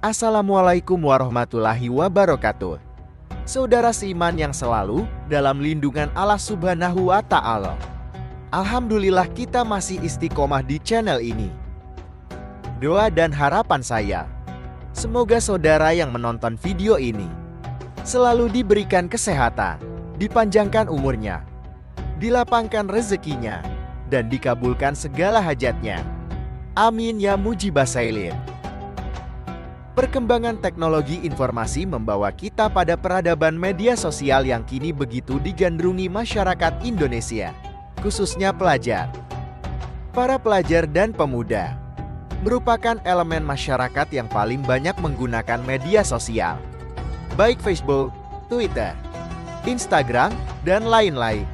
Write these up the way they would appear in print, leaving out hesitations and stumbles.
Assalamualaikum warahmatullahi wabarakatuh. Saudara seiman yang selalu dalam lindungan Allah Subhanahu wa Ta'ala. Alhamdulillah kita masih istiqomah di channel ini. Doa dan harapan saya, semoga saudara yang menonton video ini selalu diberikan kesehatan, dipanjangkan umurnya, dilapangkan rezekinya, dan dikabulkan segala hajatnya. Amin ya mujibah sailin. Perkembangan teknologi informasi membawa kita pada peradaban media sosial yang kini begitu digandrungi masyarakat Indonesia, khususnya pelajar. Para pelajar dan pemuda merupakan elemen masyarakat yang paling banyak menggunakan media sosial, baik Facebook, Twitter, Instagram, dan lain-lain.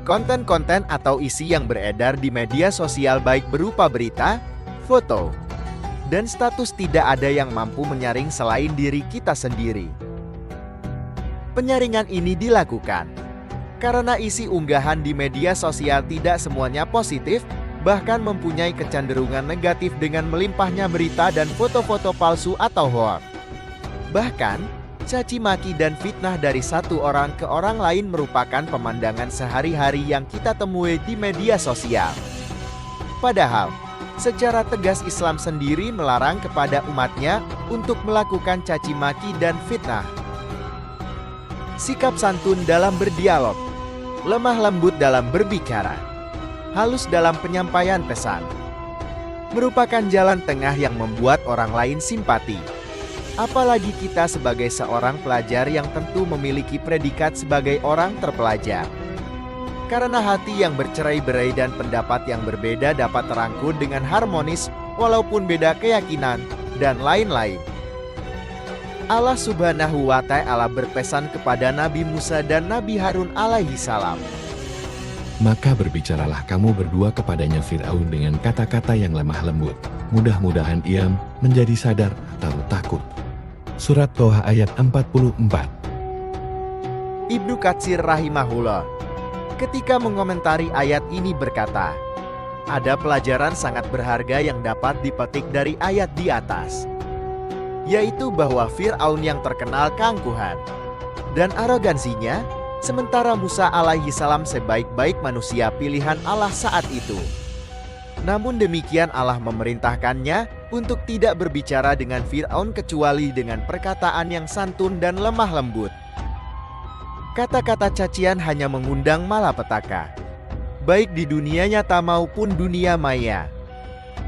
Konten-konten atau isi yang beredar di media sosial baik berupa berita, foto, dan status tidak ada yang mampu menyaring selain diri kita sendiri. Penyaringan ini dilakukan karena isi unggahan di media sosial tidak semuanya positif, bahkan mempunyai kecenderungan negatif dengan melimpahnya berita dan foto-foto palsu atau hoax. Bahkan, caci maki dan fitnah dari satu orang ke orang lain merupakan pemandangan sehari-hari yang kita temui di media sosial. Padahal, secara tegas Islam sendiri melarang kepada umatnya untuk melakukan caci maki dan fitnah. Sikap santun dalam berdialog, lemah lembut dalam berbicara, halus dalam penyampaian pesan, merupakan jalan tengah yang membuat orang lain simpati. Apalagi kita sebagai seorang pelajar yang tentu memiliki predikat sebagai orang terpelajar. Karena hati yang bercerai-berai dan pendapat yang berbeda dapat terangkul dengan harmonis walaupun beda keyakinan dan lain-lain. Allah Subhanahu wa Ta'ala berpesan kepada Nabi Musa dan Nabi Harun alaihi salam. Maka berbicaralah kamu berdua kepadanya Fir'aun dengan kata-kata yang lemah lembut. Mudah-mudahan ia menjadi sadar atau takut. Surat Toha ayat 44. Ibnu Katsir rahimahullah ketika mengomentari ayat ini berkata, ada pelajaran sangat berharga yang dapat dipetik dari ayat di atas, yaitu bahwa Fir'aun yang terkenal keangkuhan dan arogansinya, sementara Musa alaihi salam sebaik-baik manusia pilihan Allah saat itu. Namun demikian Allah memerintahkannya untuk tidak berbicara dengan Fir'aun kecuali dengan perkataan yang santun dan lemah lembut. Kata-kata cacian hanya mengundang malapetaka, baik di dunia nyata maupun dunia maya.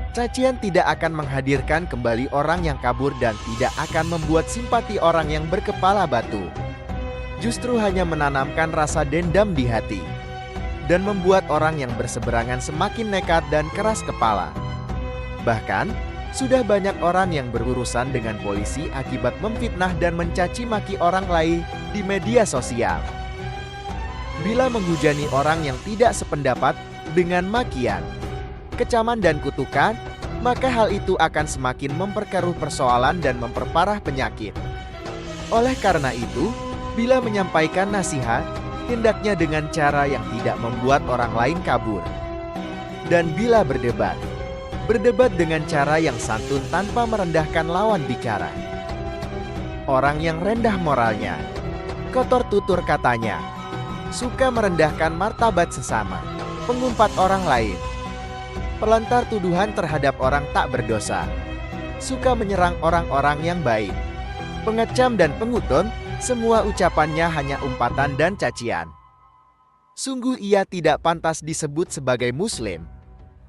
Cacian tidak akan menghadirkan kembali orang yang kabur dan tidak akan membuat simpati orang yang berkepala batu. Justru hanya menanamkan rasa dendam di hati dan membuat orang yang berseberangan semakin nekat dan keras kepala. Bahkan, sudah banyak orang yang berurusan dengan polisi akibat memfitnah dan mencaci maki orang lain di media sosial. Bila menghujani orang yang tidak sependapat dengan makian, kecaman dan kutukan, maka hal itu akan semakin memperkeruh persoalan dan memperparah penyakit. Oleh karena itu, bila menyampaikan nasihat, hendaknya dengan cara yang tidak membuat orang lain kabur. Dan bila berdebat dengan cara yang santun tanpa merendahkan lawan bicara. Orang yang rendah moralnya, kotor tutur katanya, suka merendahkan martabat sesama, pengumpat orang lain, pelontar tuduhan terhadap orang tak berdosa, suka menyerang orang-orang yang baik, pengecam dan pengutun, semua ucapannya hanya umpatan dan cacian. Sungguh ia tidak pantas disebut sebagai muslim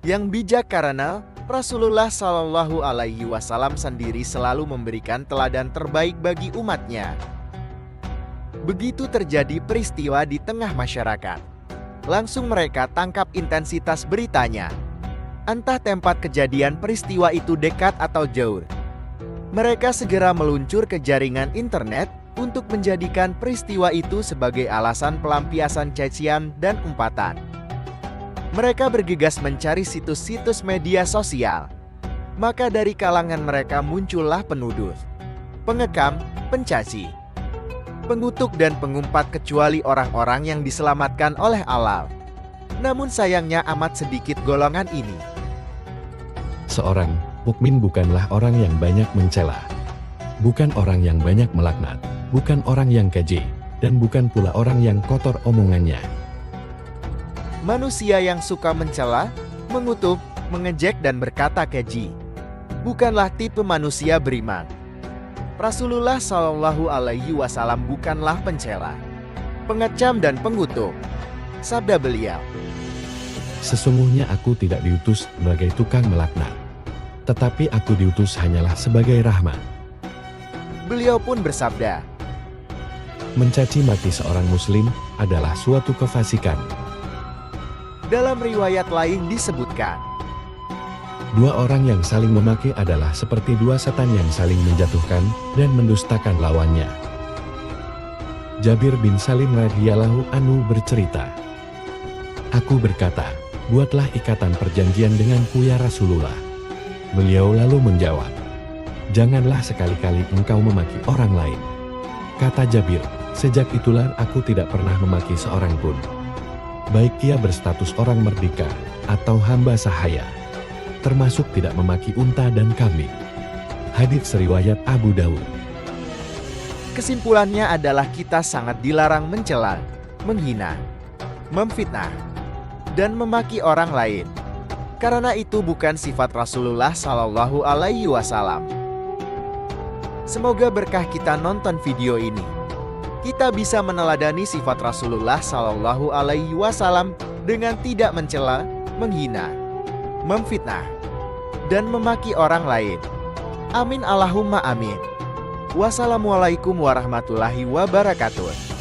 yang bijak karena Rasulullah Shallallahu Alaihi Wasallam sendiri selalu memberikan teladan terbaik bagi umatnya. Begitu terjadi peristiwa di tengah masyarakat, langsung mereka tangkap intensitas beritanya. Entah tempat kejadian peristiwa itu dekat atau jauh, mereka segera meluncur ke jaringan internet untuk menjadikan peristiwa itu sebagai alasan pelampiasan cacian dan umpatan. Mereka bergegas mencari situs-situs media sosial. Maka dari kalangan mereka muncullah penuduh, pengekam, pencaci, pengutuk dan pengumpat kecuali orang-orang yang diselamatkan oleh Allah. Namun sayangnya amat sedikit golongan ini. Seorang Mukmin bukanlah orang yang banyak mencela, bukan orang yang banyak melaknat, bukan orang yang keji, dan bukan pula orang yang kotor omongannya. Manusia yang suka mencela, mengutuk, mengejek dan berkata keji bukanlah tipe manusia beriman. Rasulullah Shallallahu Alaihi Wasallam bukanlah pencela, pengecam dan pengutuk. Sabda beliau, Sesungguhnya aku tidak diutus sebagai tukang melaknat, tetapi aku diutus hanyalah sebagai rahmat. beliau pun bersabda, Mencaci maki seorang muslim adalah suatu kefasikan. dalam riwayat lain disebutkan, Dua orang yang saling memaki adalah seperti dua setan yang saling menjatuhkan dan mendustakan lawannya. Jabir bin Salim radhiyallahu anhu bercerita, Aku berkata, buatlah ikatan perjanjian denganku ya Rasulullah. Beliau lalu menjawab, Janganlah sekali-kali engkau memaki orang lain. Kata Jabir, sejak itulah aku tidak pernah memaki seorang pun, baik ia berstatus orang merdeka atau hamba sahaya, termasuk tidak memaki unta dan kambing. Hadits riwayat Abu Dawud. kesimpulannya adalah kita sangat dilarang mencela, menghina, memfitnah, dan memaki orang lain. Karena itu bukan sifat Rasulullah Shallallahu Alaihi Wasallam. Semoga berkah kita nonton video ini, kita bisa meneladani sifat Rasulullah Shallallahu Alaihi Wasallam dengan tidak mencela, menghina, memfitnah, dan memaki orang lain. Amin Allahumma amin. Wassalamualaikum warahmatullahi wabarakatuh.